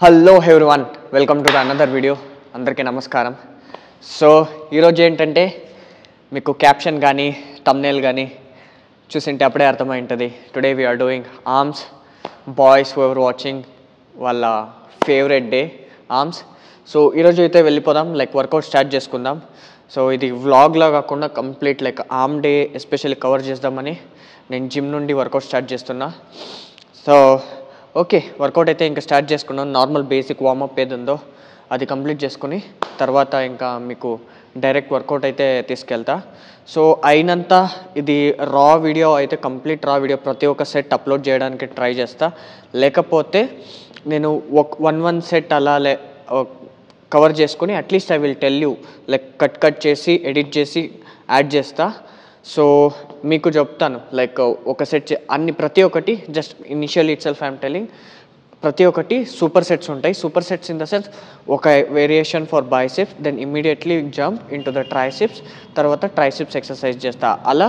Hello everyone, welcome to another video. అందరికీ నమస్కారం. So ఈరోజు ఏంటంటే మీకు క్యాప్షన్ కానీ థంబ్నెయిల్ కానీ చూసింటే అప్పుడే అర్థమై ఉంటుంది. Today we are doing arms. Boys whoever watching వాళ్ళ ఫేవరెట్ డే ఆర్మ్స్. సో ఈరోజు అయితే వెళ్ళిపోదాం, వర్కౌట్ స్టార్ట్ చేసుకుందాం. సో ఇది వ్లాగ్లా కాకుండా complete arm day especially cover చేద్దామని నేను జిమ్ నుండి వర్కౌట్ స్టార్ట్ చేస్తున్నా. సో ఓకే, వర్కౌట్ అయితే ఇంకా స్టార్ట్ చేసుకున్నాను. నార్మల్ బేసిక్ వార్మప్ ఏది ఉందో అది కంప్లీట్ చేసుకుని తర్వాత ఇంకా మీకు డైరెక్ట్ వర్కౌట్ అయితే తీసుకెళ్తా. సో అయినంత ఇది రా వీడియో అయితే కంప్లీట్ రా వీడియో ప్రతి ఒక్క సెట్ అప్లోడ్ చేయడానికి ట్రై చేస్తా. లేకపోతే నేను వన్ సెట్ అలా కవర్ చేసుకుని at least I will tell you cut చేసి ఎడిట్ చేసి యాడ్ చేస్తా. సో మీకు చెప్తాను ఒక సెట్ ప్రతి ఒక్కటి just initial itself I'm telling ప్రతి ఒక్కటి సూపర్ సెట్స్ ఉంటాయి. Super sets in the sense ఒక variation for biceps, then immediately jump into the triceps, తర్వాత ట్రైసెప్స్ ఎక్సర్సైజ్ చేస్తా. అలా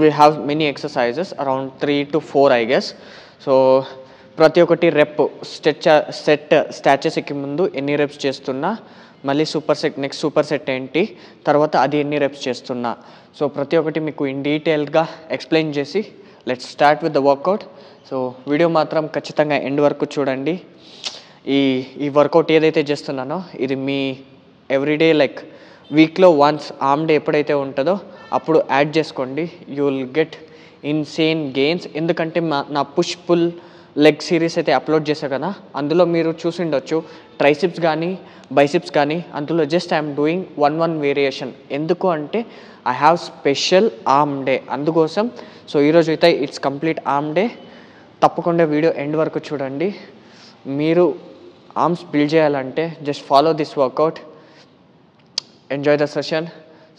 we have many exercises around 3 to 4 I guess. So ప్రతి ఒక్కటి రెప్ set స్టాచెస్కి ముందు ఎన్ని రెప్స్ చేస్తున్నా, మళ్ళీ నెక్స్ట్ సూపర్ సెట్ ఏంటి, తర్వాత అది ఎన్ని రెప్స్ చేస్తున్నా. సో ప్రతి ఒక్కటి మీకు ఇన్ డీటెయిల్గా ఎక్స్ప్లెయిన్ చేసి let's start with the work out. So video మాత్రం ఖచ్చితంగా ఎండ్ వరకు చూడండి. ఈ వర్కౌట్ ఏదైతే చేస్తున్నానో ఇది మీ ఎవ్రీడే వీక్లో వన్స్ ఆర్మ్ డే ఎప్పుడైతే ఉంటుందో అప్పుడు యాడ్ చేసుకోండి. You will get insane gains. ఎందుకంటే నా పుష్ పుల్ లెగ్ సిరీస్ అయితే అప్లోడ్ చేశా కదా, అందులో మీరు చూసిండొచ్చు ట్రైసిప్స్ కానీ బైసిప్స్ కానీ, అందులో just I'm doing one variation. ఎందుకు అంటే I have special arm day, అందుకోసం. సో ఈరోజు అయితే ఇట్స్ కంప్లీట్ ఆర్మ్ డే. తప్పకుండా వీడియో ఎండ్ వరకు చూడండి. మీరు ఆర్మ్స్ బిల్డ్ చేయాలంటే just follow this workout, enjoy the session.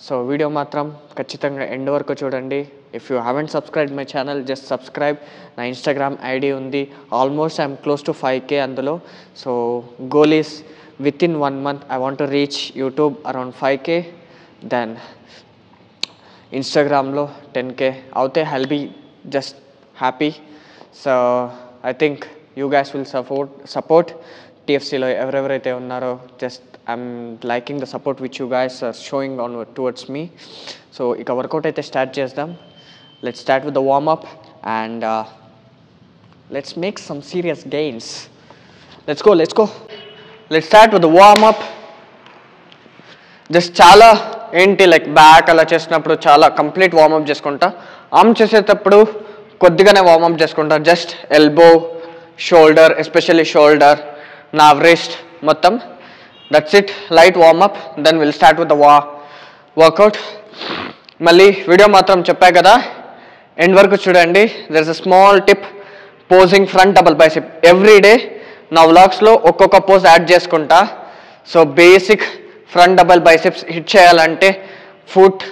So video మాత్రం ఖచ్చితంగా ఎండ్ వరకు చూడండి. If you haven't subscribe my channel just subscribe. నా ఇన్స్టాగ్రామ్ ఐడి ఉంది, almost I'm close to 5K అందులో. So goal is within 1 month I want to reach YouTube around 5K, then Instagram lo 10K avute I'll be just happy. So I think you guys will support TFC lo everevaరైతే ఉన్నారో. just I'm liking the support which you guys are showing on towards me. So ఇక work out అయితే start చేద్దాం. Let's start with the warm up and let's make some serious gains. Let's go. Let's start with the warm up. Just చాలా ఏంటి back అలా చేసినప్పుడు చాలా complete warm up చేసుకుంటా. Arm చేసేటప్పుడు కొద్దిగానే వార్మప్ చేసుకుంటా. Just elbow, shoulder, especially shoulder, నా వ్రిస్ట్ మొత్తం. That's it, light warm up. Then will start with the workout. మళ్ళీ వీడియో మాత్రం చెప్పా కదా, ఎండ్ వరకు చూడండి. There is a small tip, posing front double bicep every day. నా వ్లాగ్స్లో ఒక్కొక్క పోజ్ యాడ్ చేసుకుంటా. So basic front double biceps hit చేయాలంటే ఫుట్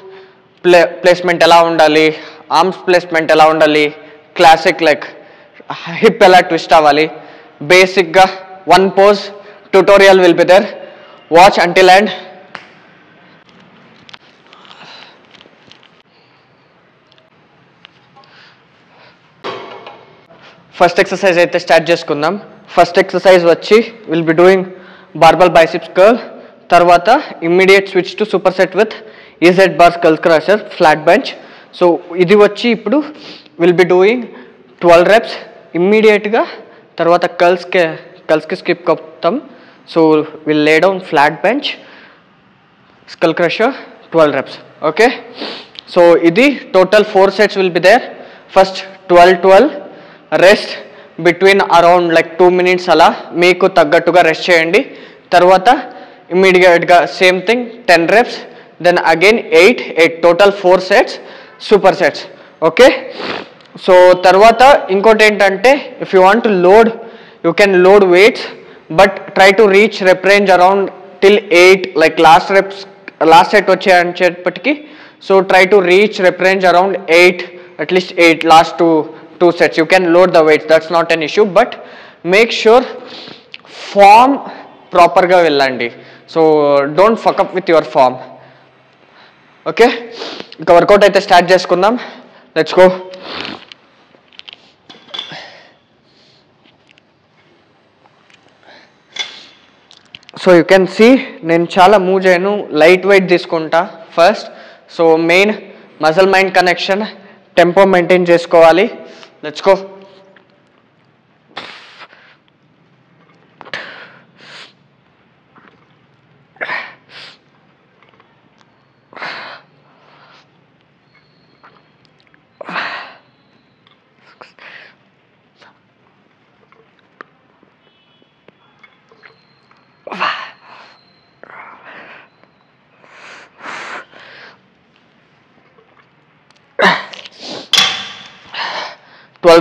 ప్లేస్మెంట్ ఎలా ఉండాలి, ఆర్మ్స్ ప్లేస్మెంట్ ఎలా ఉండాలి, క్లాసిక్ హిప్ ఎలా ట్విస్ట్ అవ్వాలి, బేసిక్గా one pose tutorial will be there. Watch until end. First exercise అయితే స్టార్ట్ చేసుకుందాం. ఫస్ట్ ఎక్సర్సైజ్ వచ్చి will be doing barbell biceps curl. తర్వాత immediate switch to super set with EZ bar skull crusher flat bench. So ఇది వచ్చి ఇప్పుడు will be doing 12 reps ఇమ్మీడియట్గా. తర్వాత కల్స్కి స్కిప్ కొత్తాం. So will lay down flat bench, skull crusher, 12 reps. Okay, so ఇది total 4 sets will be there. First 12 rest between around 2 minutes అలా మీకు తగ్గట్టుగా రెస్ట్ చేయండి. తర్వాత ఇమ్మీడియట్గా same thing 10 reps, then again 8 total 4 sets super sets. Okay, so తర్వాత ఇంకోటి ఏంటంటే if you want to load you can load weights, but try to reach rep range around till 8 last set వచ్చేప్పటికి. So try to reach rep range around 8, at least 8 last two sets. You can load the weights, that's not an issue, but make sure form proper ga vellandi. So don't fuck up with your form. Okay, ika workout aithe start cheskundam. Let's go. So you can see నేను చాలా move చేయను, light weight తీసుకుంటా first. So main muscle mind connection, tempo maintain చేసుకోవాలి. Let's go.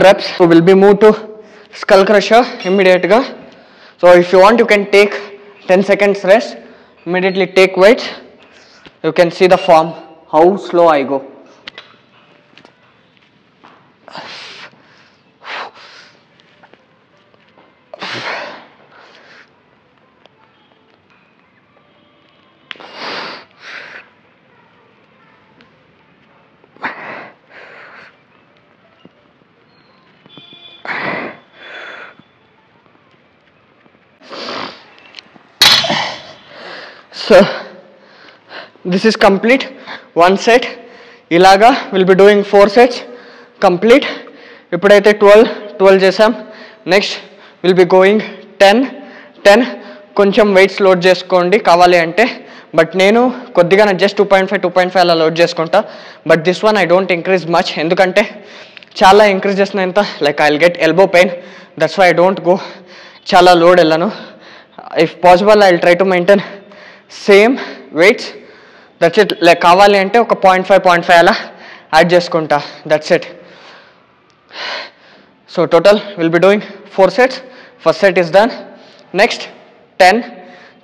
reps. So will be moved to skull crusher immediately. So if you want, you can take 10 seconds rest, immediately take weights. You can see the form, how slow I go. So this is complete, one set. Ilaga will be doing 4 sets complete. Ippudaithe 12 chesam. Next will be going 10 కొంచెం weights load చేసుకోండి కావాలి అంటే, but నేను కొద్దిగా just 2.5 అలా load చేసుకుంటా. But this one I don't increase much, ఎందుకంటే చాలా ఇంక్రీజ్ చేసిన ఎంత like I will get elbow pain. That's why I don't go చాలా లోడ్ వెళ్ళను. If possible I will try to maintain same weights. That's it. Like కావాలి అంటే ఒక 0.5 అలా యాడ్ చేసుకుంటా. That's it. So total will be doing 4 sets. First set is done. Next 10,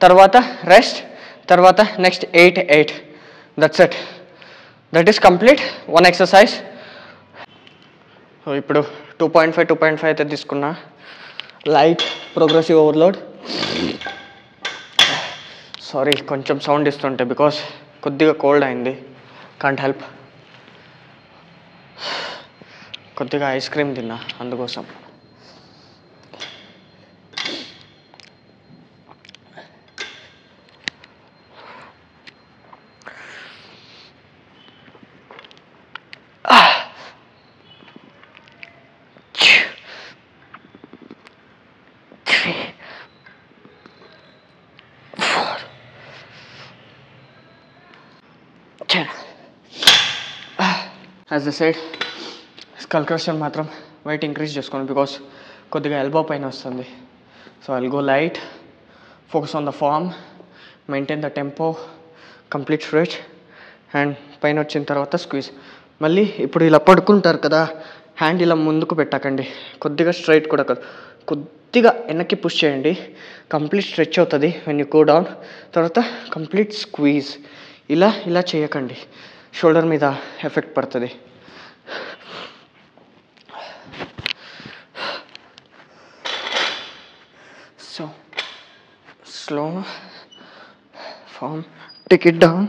తర్వాత rest, తర్వాత next 8. That's it. That is complete one exercise. So ఇప్పుడు 2.5 అయితే తీసుకున్నా. Light progressive overload. సారీ కొంచెం సౌండ్ ఇస్తుంటే బికాస్ కొద్దిగా కోల్డ్ అయింది, కాంట్ హెల్ప్. కొద్దిగా ఐస్ క్రీమ్ తిన్నా అందుకోసం. As the side skull crusher మాత్రం వెయిట్ ఇంక్రీజ్ చేసుకోండి బికాస్ కొద్దిగా ఎల్బో పైన వస్తుంది. So I'll go light, focus on the form, maintain the tempo, complete stretch and పైన వచ్చిన తర్వాత స్క్వీజ్. మళ్ళీ ఇప్పుడు ఇలా పడుకుంటారు కదా, హ్యాండ్ ఇలా ముందుకు పెట్టకండి, కొద్దిగా స్ట్రైట్ కూడా కాదు, కొద్దిగా వెనక్కి పుష్ చేయండి. కంప్లీట్ స్ట్రెచ్ అవుతుంది వెన్ యూ గో డౌన్. తర్వాత కంప్లీట్ స్క్వీజ్. ఇలా చేయకండి, షోల్డర్ మీద ఎఫెక్ట్ పడుతుంది. So slow form, take it down,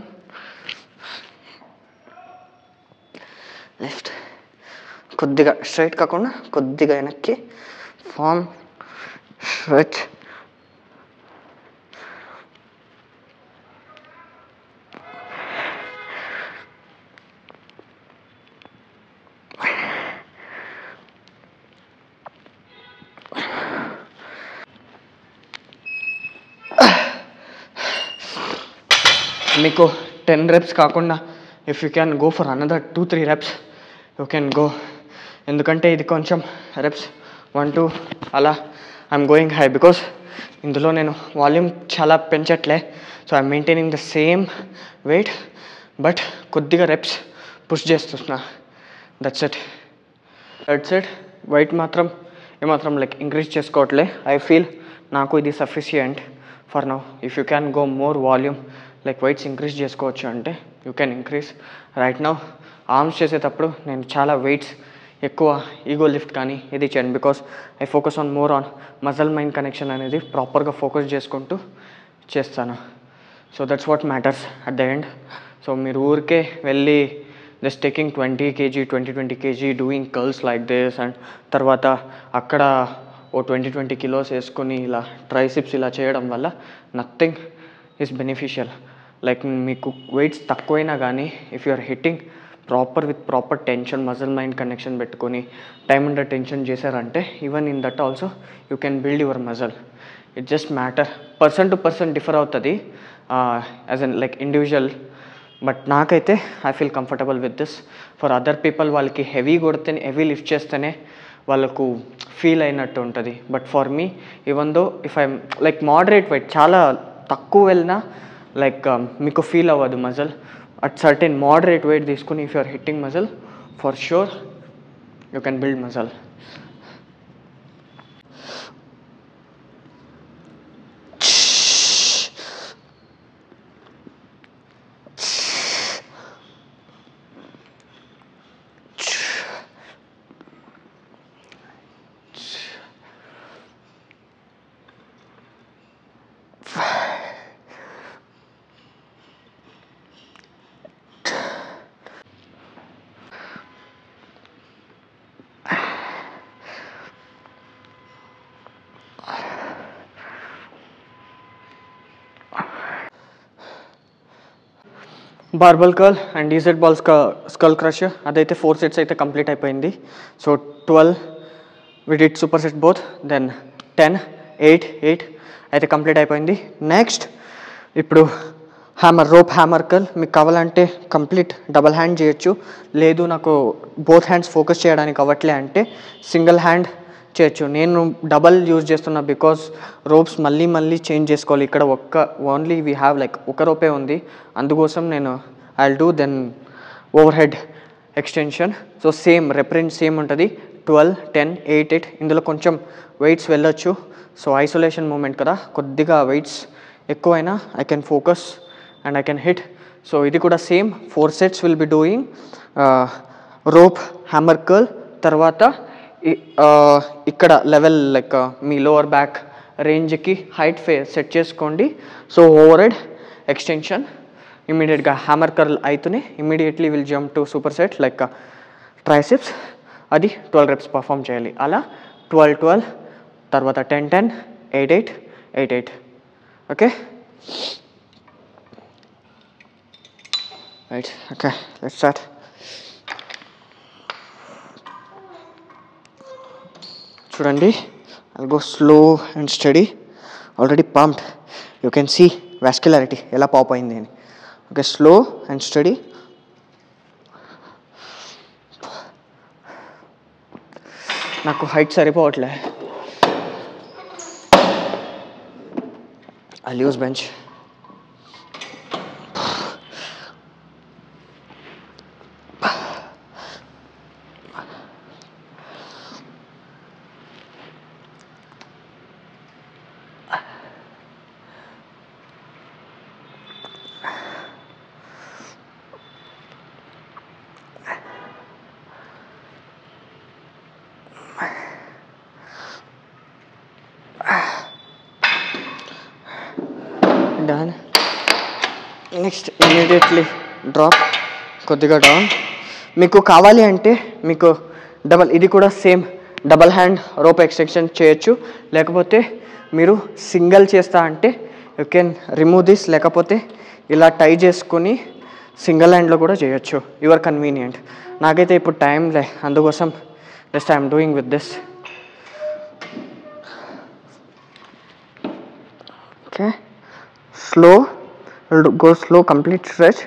left, కొద్దిగా స్ట్రైట్ కాకుండా కొద్దిగా వెనక్కి, ఫార్మ్, స్ట్రెచ్, మీకు 10 reps కాకుండా if you can go for another 2-3 reps you can go. ఎందుకంటే ఇది కొంచెం రెప్స్ 1-2 అలా ఐఎమ్ గోయింగ్ హై బికాస్ ఇందులో నేను వాల్యూమ్ చాలా పెంచట్లే. So I'm maintaining the same weight but కొద్దిగా రెప్స్ పుష్ చేస్తున్నా. That's it. వెయిట్ మాత్రం ఏమాత్రం లైక్ ఇంక్రీజ్ చేసుకోవట్లే. ఐ ఫీల్ నాకు ఇది sufficient for now. If you can go more volume like weights increase చేసుకోవచ్చు అంటే you can increase. Right now arms చేసేటప్పుడు నేను చాలా వెయిట్స్ ఎక్కువ ఈగో లిఫ్ట్ కానీ ఇది చేయను because I focus on more on muscle mind connection అనేది ప్రాపర్గా ఫోకస్ చేసుకుంటూ చేస్తాను. So that's what matters at the end. So మీరు ఊరికే వెళ్ళి just taking 20 kg 20 kg doing curls like this and తర్వాత అక్కడ ఓ 20 కిలోస్ వేసుకొని ఇలా ట్రైసిప్స్ ఇలా చేయడం వల్ల నథింగ్ ఈస్ బెనిఫిషియల్. లైక్ మీకు వెయిట్స్ తక్కువైనా కానీ if you are hitting proper tension, muscle mind connection పెట్టుకొని టైమ్ అండర్ టెన్షన్ చేశారంటే even in that also you can build your muscle. It just matter, person to person differ అవుతుంది as an like individual. But నాకైతే I feel comfortable with this. For other people వాళ్ళకి heavy కొడితేనే, heavy lift చేస్తేనే వాళ్ళకు feel అయినట్టు ఉంటుంది. But for me even though if I'm like moderate weight, చాలా తక్కువ వెళ్ళినా లైక్ మీకు ఫీల్ అవ్వదు muscle. At certain moderate weight తీసుకుని if you are hitting muscle for sure you can build muscle. Barbell curl and EZ bars skull crush అదైతే 4 sets అయితే complete అయిపోయింది. So 12 we did super set both, then 10, 8 అయితే complete అయిపోయింది. Next ఇప్పుడు rope hammer curl. మీకు కావాలంటే complete double hand చేయొచ్చు, లేదు నాకు బోత్ హ్యాండ్స్ ఫోకస్ చేయడానికి అవ్వట్లే అంటే సింగిల్ హ్యాండ్ చేయొచ్చు. నేను డబల్ యూజ్ చేస్తున్నా బికాస్ రోప్స్ మళ్ళీ చేంజ్ చేసుకోవాలి. ఇక్కడ ఓన్లీ వీ హ్యావ్ లైక్ ఒక రోపే ఉంది, అందుకోసం నేను I will do then over head extension. So same reference same ఉంటుంది, 12, 10, 8 ఇందులో కొంచెం వెయిట్స్ వెళ్ళొచ్చు. సో ఐసోలేషన్ మూమెంట్ కదా, కొద్దిగా వెయిట్స్ ఎక్కువైనా I can focus and I can hit. So ఇది కూడా same 4 sets will be doing rope hammer curl. తర్వాత ఇక్కడ లెవెల్ లైక్ మీ లోవర్ బ్యాక్ రేంజ్కి హైట్ సెట్ చేసుకోండి. సో ఓవర్ హెడ్ ఎక్స్టెన్షన్ ఇమీడియట్గా హ్యామర్ కర్ల్ అయితేనే immediately will jump to super set like triceps. అది 12 reps పర్ఫామ్ చేయాలి. అలా 12, తర్వాత 10, 8. Okay right. Okay let's start. చూడండి, I'll go slow and steady. Already pumped. You can see vascularity ఎలా pop అయింది అని. Okay, slow and steady. నాకు height సరిపోవట్లే, I'll use bench. Done. Next immediately drop, కొద్దిగా డౌన్. మీకు కావాలి అంటే మీకు ఇది కూడా same double hand rope extension చేయొచ్చు, లేకపోతే మీరు సింగిల్ చేస్తా అంటే యూ కెన్ రిమూవ్ దిస్, లేకపోతే ఇలా టై చేసుకొని సింగిల్ హ్యాండ్లో కూడా చేయొచ్చు, యువర్ కన్వీనియంట్. నాకైతే ఇప్పుడు టైం లే, అందుకోసం just I'm doing with this. Okay, slow, go slow, complete stretch.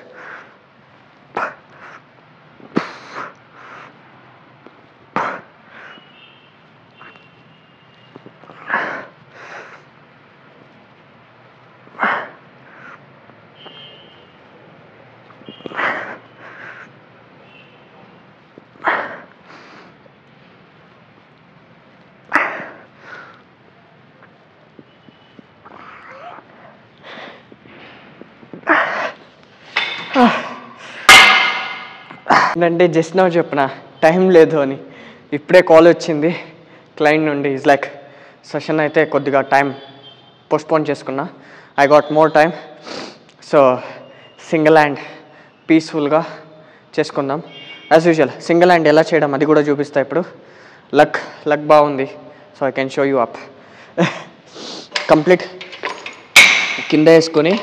అంటే జస్ట్ నౌ చెప్పిన టైం లేదు అని, ఇప్పుడే కాల్ వచ్చింది క్లయింట్ నుండి. ఇస్ లైక్ సెషన్ అయితే కొద్దిగా టైం పోస్ట్పోన్ చేసుకున్నా, I got more time. So single hand పీస్ఫుల్గా చేసుకుందాం. యాజ్ యూజువల్ సింగిల్ హ్యాండ్ ఎలా చేయడం అది కూడా చూపిస్తా ఇప్పుడు. లక్ బాగుంది, so I can show you up. Complete కింద వేసుకొని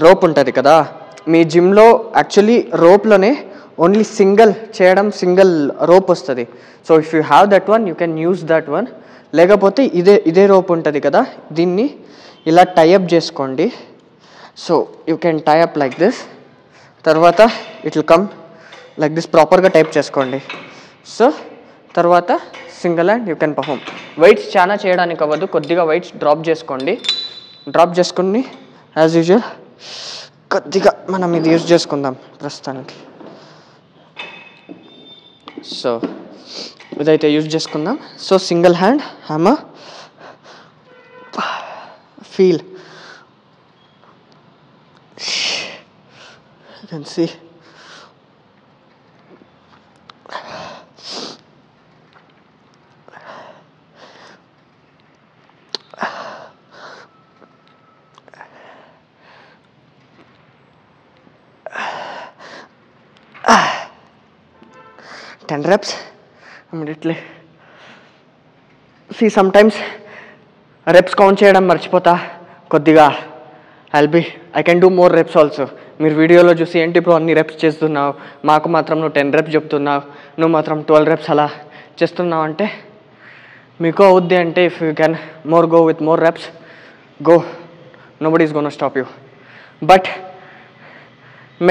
రోప్ ఉంటుంది కదా, మీ జిమ్లో యాక్చువల్లీ రోప్లోనే ఓన్లీ సింగిల్ రోప్ వస్తుంది. So if you have that one you can use that one. లేకపోతే ఇదే రోప్ ఉంటుంది కదా, దీన్ని ఇలా టైఅప్ చేసుకోండి. So you can tie up like this. తర్వాత it will come like this. ప్రాపర్గా టైప్ చేసుకోండి. సో తర్వాత single hand you can perform. Weights చాలా చేయడానికి అవ్వదు, కొద్దిగా వెయిట్స్ డ్రాప్ చేసుకోండి. డ్రాప్ చేసుకుని యాజ్ యూజువల్ కొద్దిగా మనం ఇది యూజ్ చేసుకుందాం ప్రస్తుతానికి. సో ఇదైతే యూజ్ చేసుకుందాం. So single hand hammer, feel, you can see. Ten reps immediately. See, sometimes reps కౌంట్ చేయడం మర్చిపోతా కొద్దిగా. I can do more reps also. మీరు వీడియోలో చూసి ఏంటి ఇప్పుడు అన్ని రెప్స్ చేస్తున్నావు, మాకు మాత్రం నువ్వు 10 reps చెప్తున్నావు, నువ్వు మాత్రం 12 reps అలా చేస్తున్నావు అంటే మీకు అవుద్ది. అంటే if you can go with more reps, go. Nobody is gonna stop you. But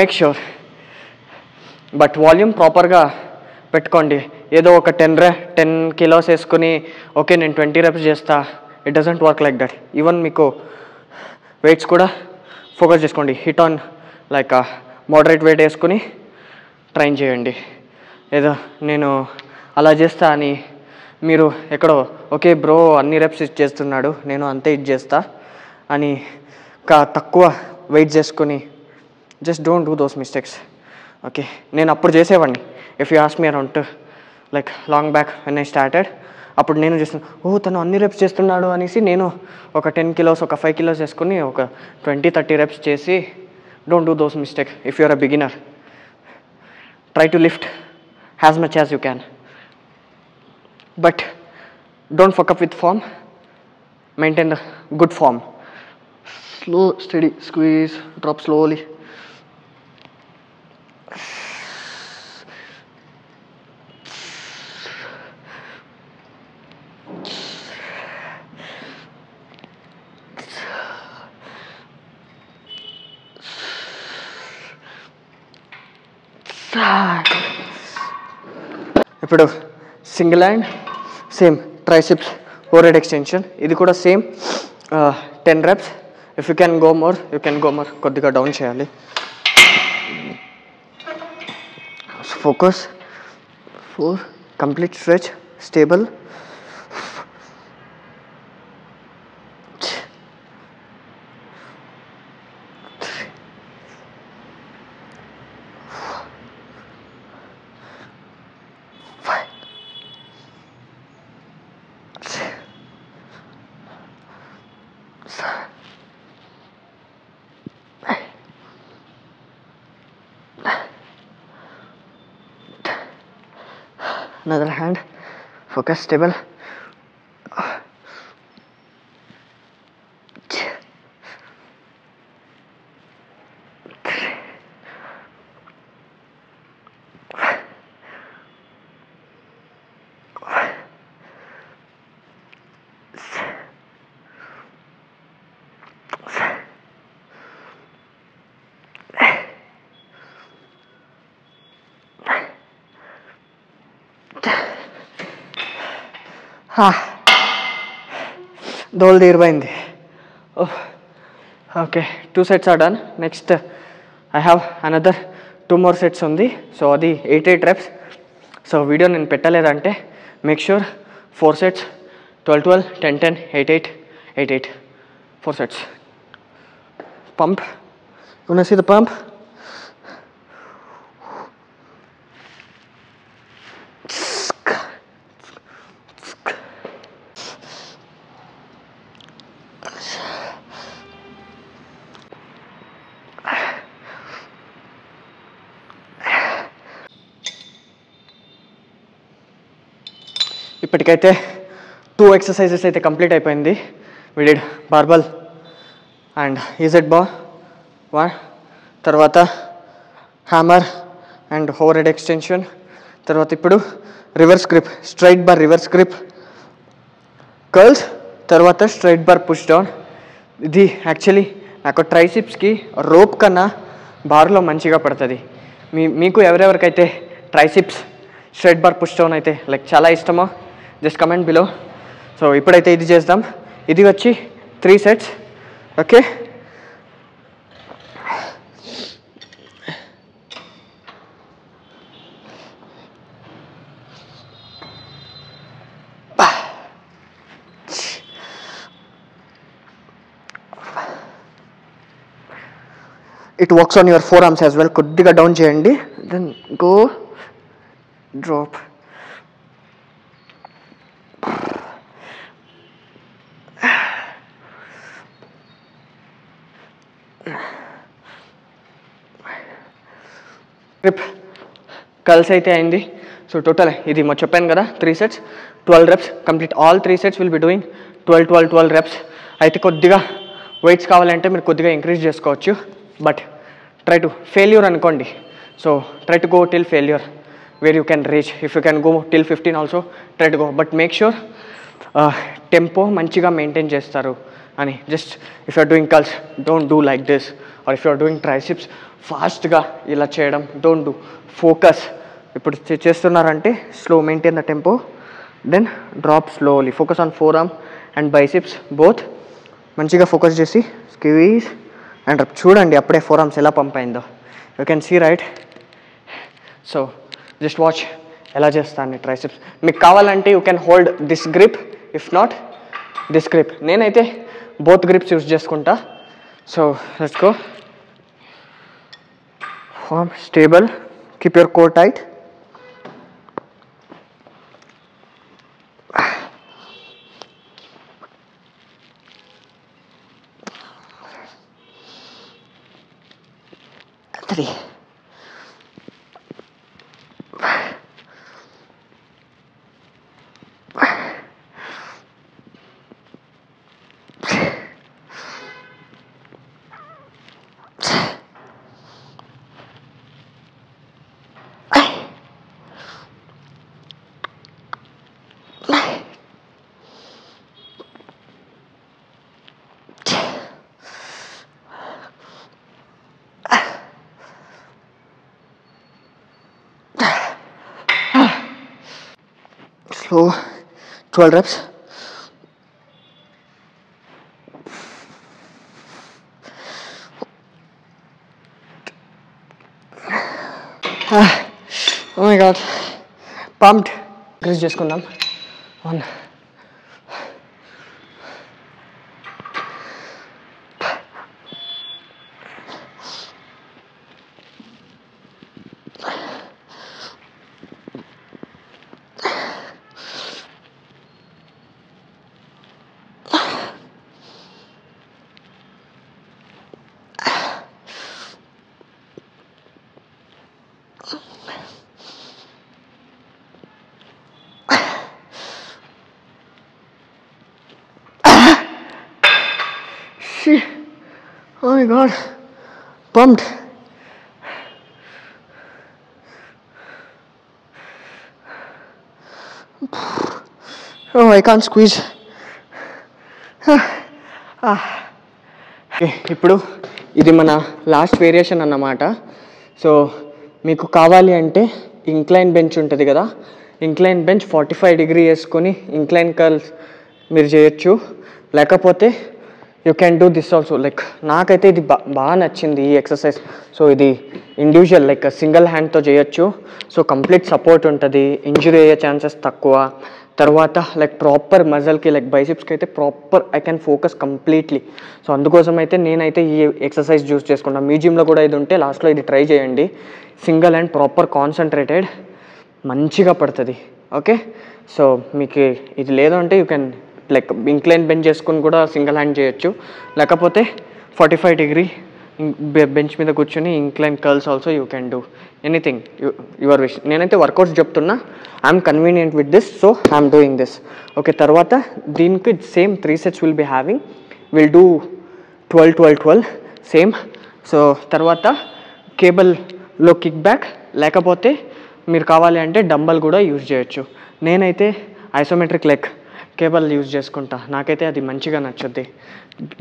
make sure, but volume ప్రాపర్గా పెట్టుకోండి. ఏదో ఒక 10 kilos వేసుకుని ఓకే నేను 20 reps చేస్తా, it doesn't work like that. Even మీకు వెయిట్స్ కూడా ఫోకస్ చేసుకోండి. Hit on like moderate weight వేసుకుని ట్రైన్ చేయండి. ఏదో నేను అలా చేస్తా అని మీరు ఎక్కడో ఓకే బ్రో అన్ని రెప్స్ చేస్తున్నాడు నేను అంతే ఇది చేస్తా అని తక్కువ వెయిట్ చేసుకుని just don't do those mistakes. Okay, నేను అప్పుడు చేసేవాడిని. If you ask me around like long back when I started, అప్పుడు నేను చేస్తున్నాను తను అన్ని రెప్స్ చేస్తున్నాడు అనేసి నేను ఒక 10 kilos ఒక 5 kilos వేసుకుని ఒక 20-30 reps చేసి. Don't do those mistake if you're a beginner. Try to lift as much as you can, but don't fuck up with form. Maintain the good form. Slow steady squeeze, drop slowly. ఇప్పుడు single hand same triceps overhead extension. ఇది కూడా same 10 reps. If you can go more you can go more. కొద్దిగా down చేయాలి. Focus. 4 complete stretch, stable. Another hand, focus, stable. దోలు తీరిపోయింది. Okay, 2 sets are done. Next I have another 2 more sets ఉంది. So అది 8 reps. So video నేను పెట్టలేదంటే make sure 4 sets, 12, 10, 8, 8, 4 sets. Pump. You wanna see the pump? ఇప్పటికైతే 2 exercises అయితే complete అయిపోయింది. We did barbell and EZ bar, తర్వాత hammer and over head extension, తర్వాత ఇప్పుడు reverse grip, straight bar reverse grip curls, తర్వాత straight bar push down. ఇది actually నాకు ట్రైసిప్స్కి రోప్ కన్నా బార్లో మంచిగా పడుతుంది. మీకు ఎవరెవరికైతే triceps straight bar push down అయితే లైక్ చాలా ఇష్టమో జస్ట్ కమెంట్ బిలో. సో ఇప్పుడైతే ఇది చేద్దాం. ఇది వచ్చి 3 sets. Okay, it works on your forearms as well. కొద్దిగా డౌన్ చేయండి, then go drop. Grip calls అయితే అయింది. సో టోటల్ ఇది మొత్తం చెప్పాను కదా 3 sets 12 reps complete. All 3 sets will be doing 12 reps. అయితే కొద్దిగా వెయిట్స్ కావాలంటే మీరు కొద్దిగా ఇంక్రీజ్ చేసుకోవచ్చు, బట్ ట్రై టు ఫెయిల్యూర్ అనుకోండి. So try to go till failure where you can reach. If you can go till 15 also try to go, but make sure tempo మంచిగా maintain చేస్తారు అని. Just if you are doing curls don't do like this, or if you are doing triceps ఫాస్ట్గా ఇలా చేయడం don't do. Focus, ఇప్పుడు చేస్తున్నారంటే slow, maintain the tempo, then drop slowly. Focus on four arm and biceps both. మంచిగా focus చేసి squeeze and చూడండి అప్పుడే forearms ఎలా పంప్ అయిందో. You can see right. So just watch ఎలా చేస్తాను ట్రైసిప్స్. మీకు కావాలంటే you can hold this grip, if not this grip. నేనైతే బోత్ గ్రిప్స్ యూజ్ చేసుకుంటా. So let's go. Form stable, keep your core tight. Three. Slow, 12 reps. Oh my god, pumped. Increase చేసుకుందాం. 1 Oh my god, pumped. Oh, I can't squeeze. ఇప్పుడు ఇది మన last variation అన్నమాట. So మీకు కావాలి అంటే incline bench ఉంటుంది కదా, ఇంక్లైన్ బెంచ్ 45 డిగ్రీ వేసుకొని ఇంక్లైన్ కర్ల్స్ మీరు చేయొచ్చు. లేకపోతే you can do this also. Like నాకైతే ఇది బాగా నచ్చింది ఈ ఎక్సర్సైజ్. సో ఇది ఇండివిజువల్ లైక్ సింగిల్ హ్యాండ్తో చేయొచ్చు. సో కంప్లీట్ సపోర్ట్ ఉంటుంది, ఇంజురీ అయ్యే ఛాన్సెస్ తక్కువ. తర్వాత లైక్ ప్రాపర్ మజల్కి లైక్ బైసిప్స్కి అయితే proper I can focus completely. So అందుకోసం అయితే నేనైతే ఈ ఎక్సర్సైజ్ చూస్ చేసుకుంటాను. మీ జిమ్లో కూడా ఇది ఉంటే లాస్ట్లో ఇది ట్రై చేయండి. సింగిల్ హ్యాండ్ ప్రాపర్ కాన్సన్ట్రేటెడ్ మంచిగా పడుతుంది. ఓకే, సో మీకు ఇది లేదు అంటే you can like incline bench చేసుకుని కూడా సింగిల్ హ్యాండ్ చేయొచ్చు. లేకపోతే 45 డిగ్రీ బెంచ్ మీద కూర్చొని incline curls also you can do anything your wish. నేనైతే వర్కౌట్స్ చెప్తున్నా, I'm convenient with this, so I'm doing this. Okay, తర్వాత దీనికి same 3 sets will be having. Will do 12 12 12 same. So తర్వాత కేబుల్లో కిక్ బ్యాక్, లేకపోతే మీరు కావాలి అంటే డంబల్ కూడా యూజ్ చేయొచ్చు. నేనైతే ఐసోమెట్రిక్ లెగ్ కేబుల్ యూజ్ చేసుకుంటా, నాకైతే అది మంచిగా నచ్చుద్ది.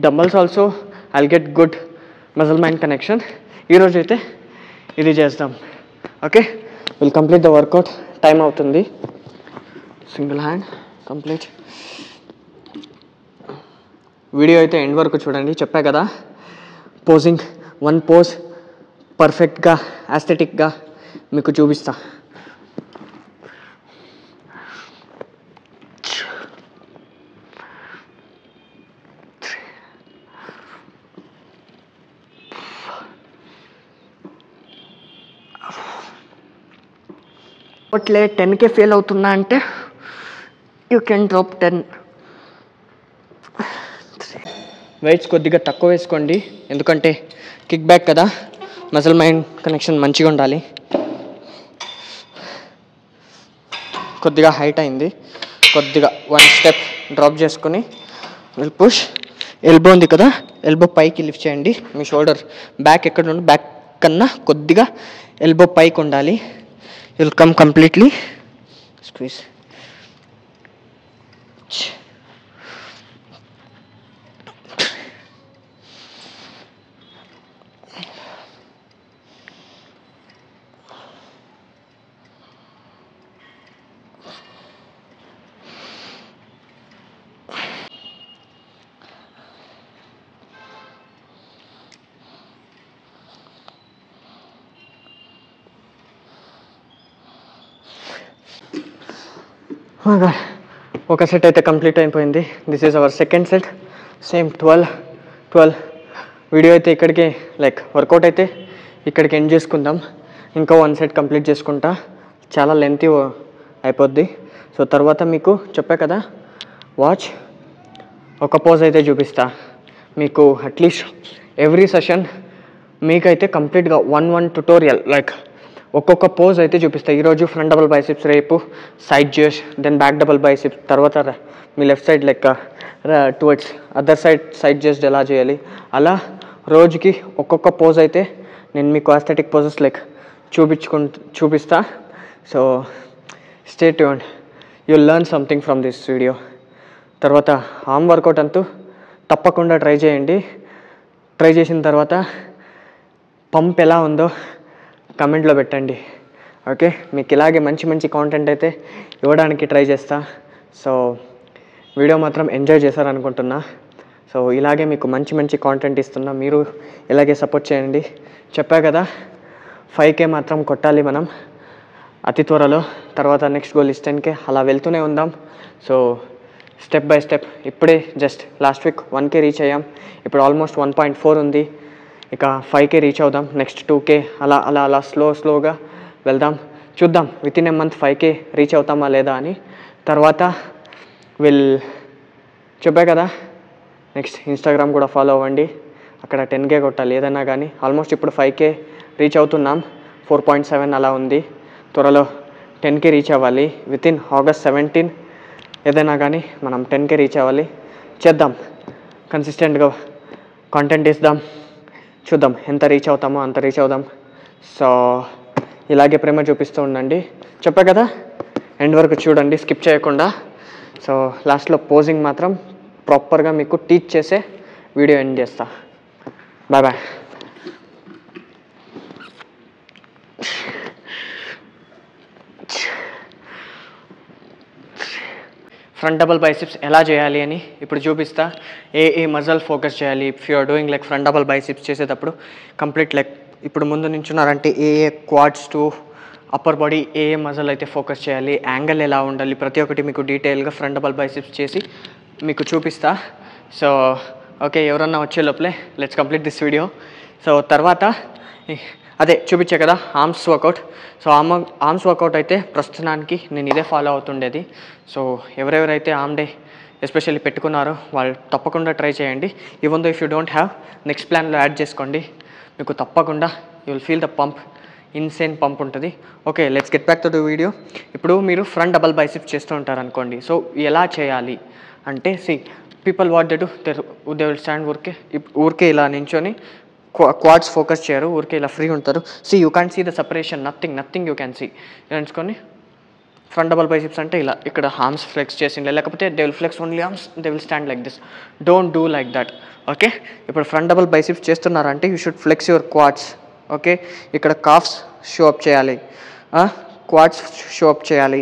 Dumbbells also I'll get good muscle mind connection. ఈరోజు అయితే ఇది చేద్దాం. Okay, will complete the workout. Time అవుతుంది. Single hand complete. వీడియో అయితే ఎండ్ వరకు చూడండి. చెప్పా కదా, పోజింగ్ వన్ పోజ్ పర్ఫెక్ట్గా యాస్థెటిక్గా మీకు చూపిస్తా. అట్లే 10K ఫెయిల్ అవుతున్నా అంటే యూ కెన్ డ్రాప్ 10. వెయిట్స్ కొద్దిగా తక్కువ వేసుకోండి, ఎందుకంటే కిక్ బ్యాక్ కదా, మజిల్ మైండ్ కనెక్షన్ మంచిగా ఉండాలి. కొద్దిగా హైట్ అయింది, కొద్దిగా 1 step డ్రాప్ చేసుకొని విల్ పుష్. ఎల్బో ఉంది కదా, ఎల్బో పైకి లిఫ్ట్ చేయండి. మీ షోల్డర్ బ్యాక్ ఎక్కడ ఉండి, బ్యాక్ కన్నా కొద్దిగా ఎల్బో పైకి ఉండాలి. You'll come completely squeeze. ఒక సెట్ అయితే కంప్లీట్ అయిపోయింది. This is our second set. Same 12 12. Video అయితే ఇక్కడికి వర్కౌట్ అయితే ఇక్కడికి ఎండ్ చేసుకుందాం. ఇంకా 1 set కంప్లీట్ చేసుకుంటా, చాలా లెంతీ అయిపోద్ది. సో తర్వాత మీకు చెప్పా కదా, వాచ్ ఒక పోజ్ అయితే చూపిస్తా మీకు. అట్లీస్ట్ ఎవ్రీ సెషన్ మీకైతే కంప్లీట్గా 1 ట్యుటోరియల్ ఒక్కొక్క పోజ్ అయితే చూపిస్తాయి. ఈరోజు ఫ్రంట్ డబుల్ బైసిప్స్, రేపు side just, then back double biceps, తర్వాత మీ left side towards other side just ఎలా చేయాలి, అలా రోజుకి ఒక్కొక్క పోజ్ అయితే నేను మీకు ఆస్థెటిక్ పోజెస్ చూపిస్తా. So stay tuned, you'll learn something from this video. తర్వాత ఆర్మ్ వర్కౌట్ అంటూ తప్పకుండా ట్రై చేయండి. ట్రై చేసిన తర్వాత పంప్ ఎలా ఉందో కమెంట్లో పెట్టండి. ఓకే, మీకు ఇలాగే మంచి మంచి కాంటెంట్ అయితే ఇవ్వడానికి ట్రై చేస్తా. సో వీడియో మాత్రం ఎంజాయ్ చేశారనుకుంటున్నా. సో ఇలాగే మీకు మంచి మంచి కాంటెంట్ ఇస్తున్నా, మీరు ఇలాగే సపోర్ట్ చేయండి. చెప్పా కదా, 5K మాత్రం కొట్టాలి మనం అతి త్వరలో. తర్వాత నెక్స్ట్ గోల్ ఇస్ 10K. అలా వెళ్తూనే ఉందాం. So step by step. ఇప్పుడే just last week 1K reach అయ్యాం, ఇప్పుడు ఆల్మోస్ట్ 1.4 ఉంది. ఇక 5K రీచ్ అవుదాం, నెక్స్ట్ 2K, అలా అలా అలా స్లోగా వెళ్దాం. చూద్దాం వితిన్ ఏ మంత్ 5K రీచ్ అవుతామా లేదా అని. తర్వాత చెప్పా కదా, నెక్స్ట్ ఇన్స్టాగ్రామ్ కూడా ఫాలో అవ్వండి, అక్కడ 10K కొట్టాలి ఏదైనా కానీ. ఆల్మోస్ట్ ఇప్పుడు 5K రీచ్ అవుతున్నాం, 4.7 అలా ఉంది. త్వరలో 10K రీచ్ అవ్వాలి. వితిన్ August 17 ఏదైనా కానీ మనం 10K రీచ్ అవ్వాలి. చేద్దాం, కన్సిస్టెంట్గా కాంటెంట్ ఇద్దాం, చూద్దాం ఎంత రీచ్ అవుతామో అంత రీచ్ అవుదాం. సో ఇలాగే ప్రేమ చూపిస్తూ ఉండండి. చెప్పా కదా, ఎండ్ వరకు చూడండి స్కిప్ చేయకుండా. సో లాస్ట్లో పోజింగ్ మాత్రం ప్రాపర్గా మీకు టీచ్ చేసే వీడియో ఎండ్ చేస్తా. Bye bye. Front double biceps ఎలా చేయాలి అని ఇప్పుడు చూపిస్తా. ఏ మజల్ ఫోకస్ చేయాలి if you are doing front double biceps చేసేటప్పుడు. కంప్లీట్ ఇప్పుడు ముందు నించున్నారంటే ఏ క్వాడ్స్ టు అప్పర్ బాడీ ఏ మజల్ అయితే ఫోకస్ చేయాలి, యాంగిల్ ఎలా ఉండాలి, ప్రతి ఒక్కటి మీకు డీటెయిల్గా ఫ్రంట్ డబుల్ బైసిప్స్ చేసి మీకు చూపిస్తా. సో ఓకే, ఎవరన్నా వచ్చే లోపలే let's complete this video. So తర్వాత అదే చూపించే కదా arms workout. So arms workout అయితే ప్రస్తుతానికి నేను ఇదే ఫాలో అవుతుండేది. సో ఎవరెవరైతే ఆర్మ్ డే ఎస్పెషల్లీ పెట్టుకున్నారో వాళ్ళు తప్పకుండా ట్రై చేయండి. Even though if you don't have, next ప్లాన్లో యాడ్ చేసుకోండి. మీకు తప్పకుండా you will feel the pump, insane pump ఉంటుంది. Okay, let's get back to the video. ఇప్పుడు మీరు ఫ్రంట్ డబల్ బైసిప్స్ చేస్తూ ఉంటారు అనుకోండి. సో ఎలా చేయాలి అంటే, people what they do, they will stand ఊరికే ఇలా నించొని క్వాడ్స్ ఫోకస్ చేయరు, ఊరికే ఇలా ఫ్రీ ఉంటారు. You can see the separation, nothing you can see. ఎంచుకొని ఫ్రంట్ డబల్ బైసిప్స్ అంటే ఇలా ఇక్కడ ఆర్మ్స్ ఫ్లెక్స్ చేసిండే, లేకపోతే they will flex only arms, they will stand like this. Don't do like that. Okay, ఇప్పుడు ఫ్రంట్ డబల్ బైసిప్స్ చేస్తున్నారంటే you should flex your quads. Okay, ఇక్కడ calves show up చేయాలి, quads show up చేయాలి,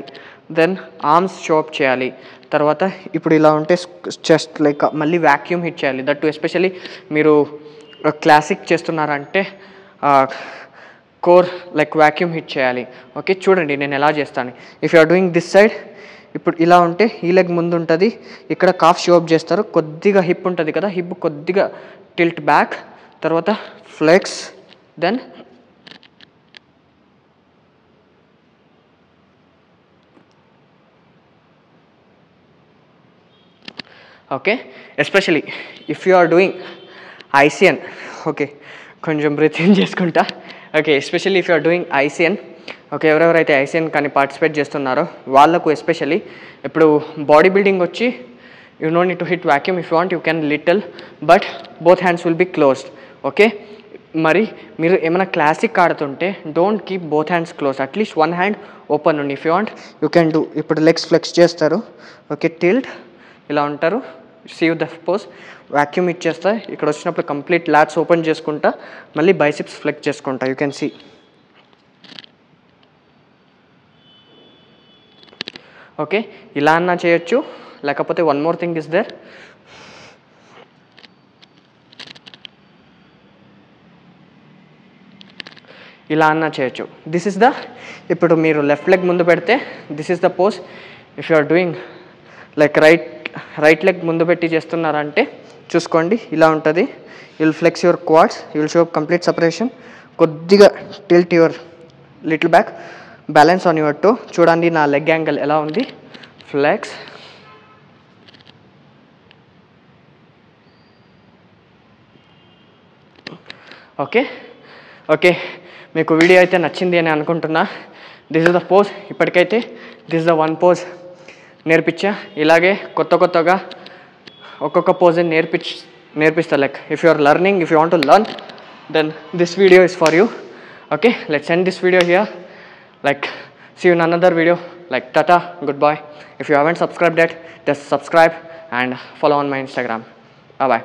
then arms show up చేయాలి. తర్వాత ఇప్పుడు ఇలా ఉంటే చెస్ట్ లైక్ మళ్ళీ వ్యాక్యూమ్ హిట్ చేయాలి. దట్ టు ఎస్పెషల్లీ మీరు క్లాసిక్ చేస్తున్నారంటే కోర్ లైక్ వ్యాక్యూమ్ హిట్ చేయాలి. ఓకే, చూడండి నేను ఎలా చేస్తాను. If you are doing this side, ఇప్పుడు ఇలా ఉంటే ఈ లెగ్ ముందు ఉంటుంది, ఇక్కడ కాఫ్ షో అప్ చేస్తారు, కొద్దిగా హిప్ ఉంటుంది కదా, హిప్ కొద్దిగా టిల్ట్ బ్యాక్, తర్వాత flex, then okay. Especially if you are doing ICN, okay కొంచెం బ్రీత్ ఇన్ చేసుకుంటా. Okay, especially if you are doing ICN, okay ఎవరెవరైతే ఐసిఎన్ కానీ పార్టిసిపేట్ చేస్తున్నారో వాళ్ళకు ఎస్పెషల్లీ ఇప్పుడు బాడీ బిల్డింగ్ వచ్చి you no need to hit vacuum. If you want you can little, but both hands will be closed. Okay, మరి మీరు ఏమైనా classic ఆడుతుంటే don't keep both hands close, at least one hand open ఉండి. If you want you can do. ఇప్పుడు legs flex చేస్తారు, okay tilt ఇలా ఉంటారు, see the pose, vacuum ఇచ్చేస్తా. ఇక్కడ వచ్చినప్పుడు కంప్లీట్ లాట్స్ ఓపెన్ చేసుకుంటా, మళ్ళీ బైసిప్స్ ఫ్లెక్స్ చేసుకుంటా. You can see. ఓకే, ఇలా అన్నా చేయొచ్చు, లేకపోతే one more thing is there. ఇలా అన్నా చేయొచ్చు. దిస్ ఇస్ ద, ఇప్పుడు మీరు లెఫ్ట్ లెగ్ ముందు పెడితే this is the pose. If you are doing like right leg ముందు పెట్టి చేస్తున్నారంటే చూసుకోండి ఇలా ఉంటుంది. You will flex your quads, you will show complete separation, కొద్దిగా tilt your little back, balance on your toe. చూడండి నా లెగ్ యాంగిల్ ఎలా ఉంది, ఫ్లెక్స్, ఓకే. ఓకే, మీకు వీడియో అయితే నచ్చింది అని అనుకుంటున్నా. This is the pose. ఇప్పటికైతే this is the one pose నేర్పించా. ఇలాగే కొత్తగా ఒక్కొక్క పోజ్ నేర్పిస్తా. Like if you are learning, if you want to learn, then this video is for you. Okay, let's end this video here. Like, see you in another video. Like, tata, goodbye. If you haven't subscribed yet, just subscribe and follow on my Instagram. Bye bye.